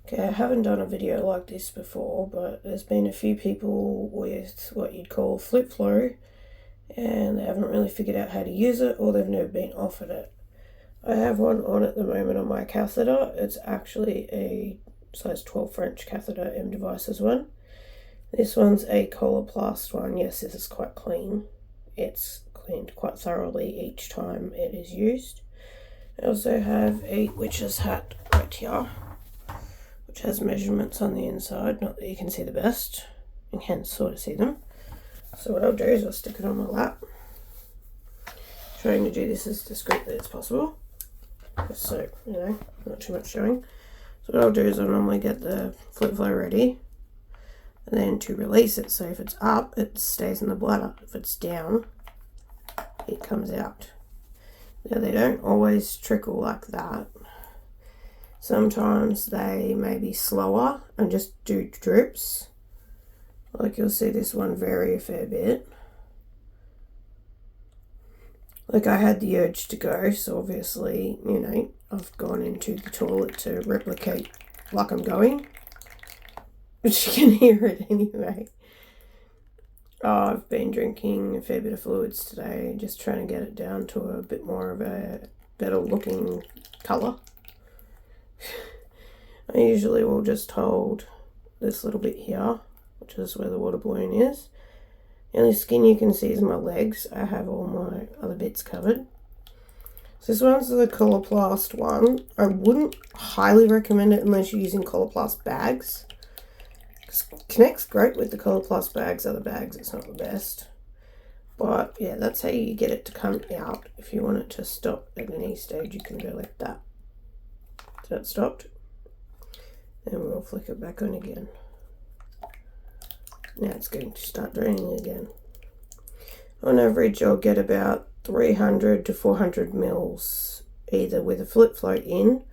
Okay, I haven't done a video like this before, but there's been a few people with what you'd call flip flow, and they haven't really figured out how to use it, or they've never been offered it. I have one on at the moment on my catheter. It's actually a size 12 French catheter, M Devices one. This one's a Coloplast one. Yes, this is quite clean. It's cleaned quite thoroughly each time it is used. I also have a witch's hat right here, which has measurements on the inside. Not that you can see the best, you can sort of see them. So what I'll do is I'll stick it on my lap, trying to do this as discreetly as possible, just so, not too much showing. So what I'll do is I'll normally get the flip flow ready, and then to release it, so if it's up, it stays in the bladder. If it's down, it comes out. Now they don't always trickle like that. Sometimes they may be slower and just do drips. Like you'll see this one vary a fair bit. Like I had the urge to go, so obviously, I've gone into the toilet to replicate like I'm going. But you can hear it anyway. I've been drinking a fair bit of fluids today, just trying to get it down to a bit more of a better looking colour. I usually will just hold this little bit here, which is where the water balloon is. The only skin you can see is my legs. I have all my other bits covered. So this one's the Coloplast one. I wouldn't highly recommend it unless you're using Coloplast bags. It connects great with the Coloplast bags. Other bags, it's not the best. But yeah, that's how you get it to come out. If you want it to stop at any stage, you can go like that. So that stopped. And we'll flick it back on again. Now it's going to start draining again. On average, I'll get about 300 to 400 mils, either with a flip flow in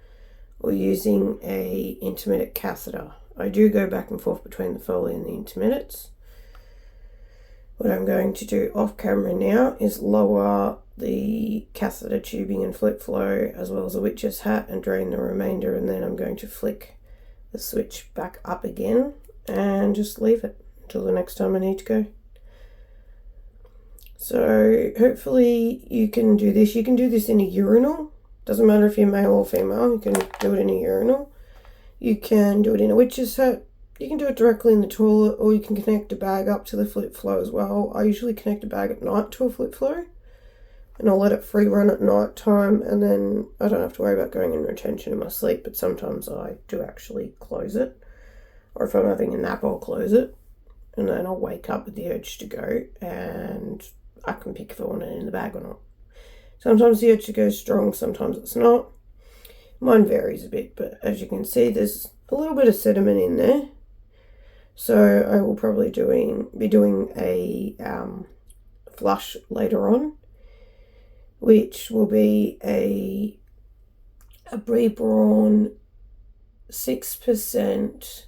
or using a intermittent catheter. I do go back and forth between the Foley and the intermittents. What I'm going to do off camera now is lower the catheter tubing and flip flow as well as a witch's hat and drain the remainder, and then I'm going to flick the switch back up again and just leave it until the next time I need to go. So hopefully you can do this. You can do this in a urinal. Doesn't matter if you're male or female, you can do it in a urinal. You can do it in a witch's hat. You can do it directly in the toilet, or you can connect a bag up to the flip flow as well. I usually connect a bag at night to a flip flow, and I'll let it free run at night time, and then I don't have to worry about going in retention in my sleep, but sometimes I do actually close it. Or if I'm having a nap, I'll close it, and then I'll wake up with the urge to go, and I can pick if I want it in the bag or not. Sometimes the urge to go is strong, sometimes it's not. Mine varies a bit, but as you can see, there's a little bit of sediment in there. So I will probably be doing a flush later on, which will be a Braun 6%.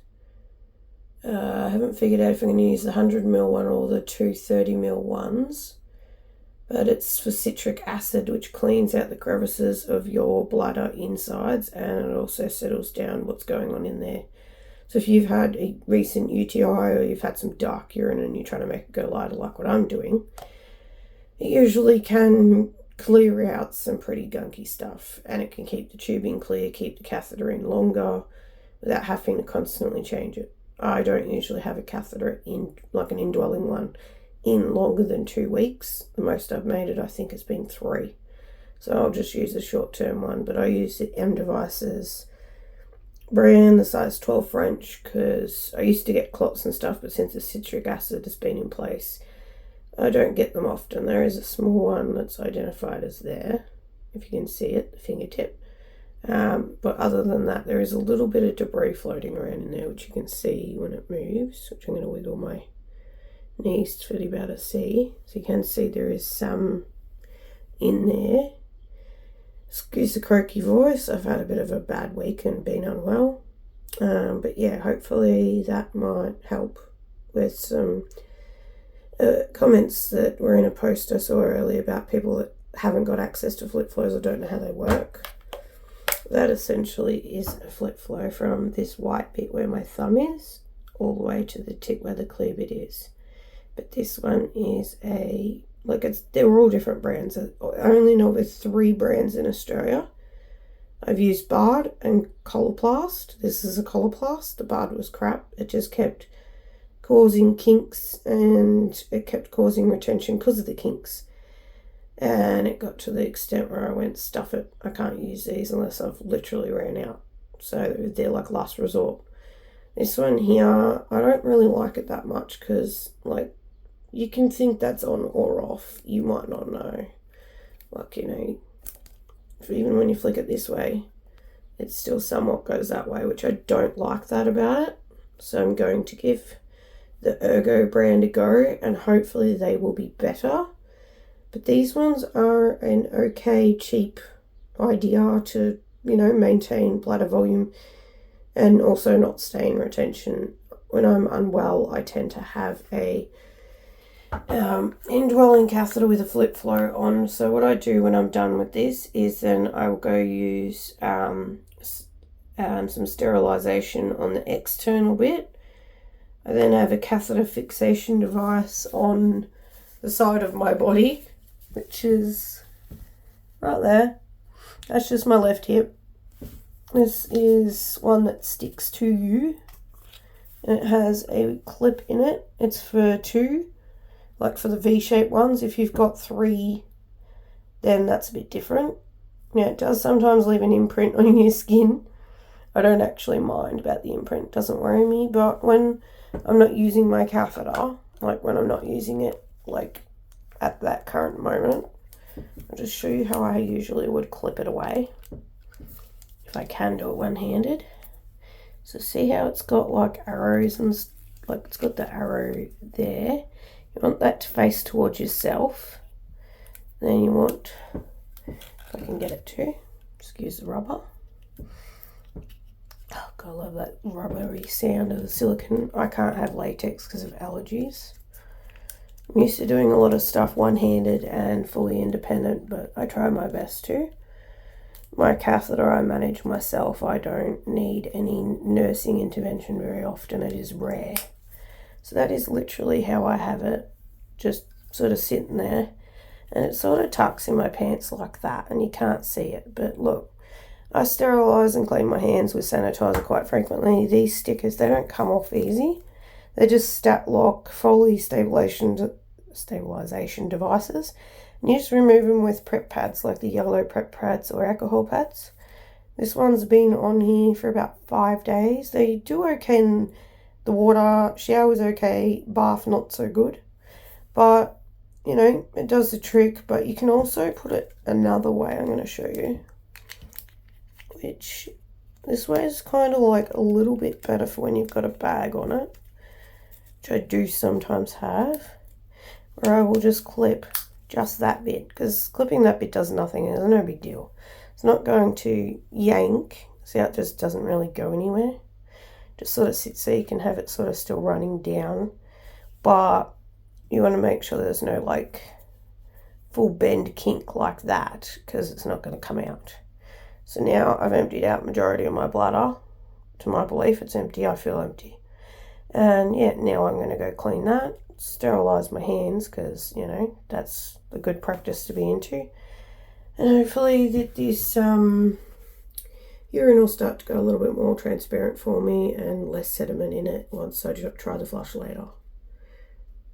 I haven't figured out if I'm going to use the 100ml one or the 230ml ones, but it's for citric acid, which cleans out the crevices of your bladder insides, and it also settles down what's going on in there. So if you've had a recent UTI or you've had some dark urine and you're trying to make it go lighter like what I'm doing, it usually can clear out some pretty gunky stuff, and it can keep the tubing clear, keep the catheter in longer without having to constantly change it. I don't usually have a catheter in, like an indwelling one, in longer than 2 weeks. The most I've made it, I think, has been 3. So I'll just use a short-term one, but I use the M Devices brand, the size 12 French, because I used to get clots and stuff, but since the citric acid has been in place, I don't get them often. There is a small one that's identified as there, if you can see it, the fingertip. But other than that, there is a little bit of debris floating around in there, which you can see when it moves, which I'm going to wiggle my knees for you to see. So you can see there is some in there. Excuse the croaky voice, I've had a bit of a bad week and been unwell. But yeah, hopefully that might help with some comments that were in a post I saw earlier about people that haven't got access to flip flows or don't know how they work. that essentially is a flip flow from this white bit where my thumb is all the way to the tip where the clear bit is. But this one is they're all different brands. I only know there's 3 brands in Australia. I've used Bard and Coloplast. This is a Coloplast. The Bard was crap. It just kept causing kinks and it kept causing retention because of the kinks. And it got to the extent where I went, stuff it. I can't use these unless I've literally ran out. So they're like last resort. This one here, I don't really like it that much because, like, you can think that's on or off. You might not know. Like, you know, even when you flick it this way, it still somewhat goes that way, which I don't like that about it. So I'm going to give the Ergo brand a go, and hopefully they will be better. But these ones are an okay, cheap idea to, you know, maintain bladder volume and also not stain retention. When I'm unwell, I tend to have a indwelling catheter with a flip flow on. So what I do when I'm done with this is then I will go use some sterilization on the external bit. I then have a catheter fixation device on the side of my body, which is right there. That's just my left hip. This is one that sticks to you, and it has a clip in it. It's for 2, like for the V-shaped ones. If you've got 3, then that's a bit different. Yeah, it does sometimes leave an imprint on your skin. I don't actually mind about the imprint, it doesn't worry me, but when I'm not using my catheter, like when I'm not using it like at that current moment, I'll just show you how I usually would clip it away, if I can do it one-handed. So see how it's got like arrows and like it's got the arrow there. You want that to face towards yourself. Then you want, if I can get it to, excuse the rubber. Oh God, I love that rubbery sound of the silicone. I can't have latex because of allergies. I'm used to doing a lot of stuff one-handed and fully independent, but I try my best to. My catheter I manage myself. I don't need any nursing intervention very often. It is rare. So that is literally how I have it, just sort of sitting there. And it sort of tucks in my pants like that, and you can't see it. But look, I sterilise and clean my hands with sanitizer quite frequently. These stickers, they don't come off easy. They're just stat lock Foley stabilization devices. And you just remove them with prep pads, like the yellow prep pads or alcohol pads. This one's been on here for about 5 days. They do okay in the water, shower's okay, bath not so good. But, you know, it does the trick. But you can also put it another way, I'm going to show you. Which, this way is kind of like a little bit better for when you've got a bag on it, which I do sometimes have, where I will just clip just that bit, because clipping that bit does nothing. It's no big deal. It's not going to yank. See how it just doesn't really go anywhere? Just sort of sits so you can have it sort of still running down, but you want to make sure there's no like full bend kink like that, because it's not going to come out. So now I've emptied out majority of my bladder. To my belief, it's empty. I feel empty. And yeah, now I'm going to go clean that, sterilise my hands, because, you know, that's a good practice to be into. And hopefully that this urine will start to go a little bit more transparent for me and less sediment in it once I try the flush later.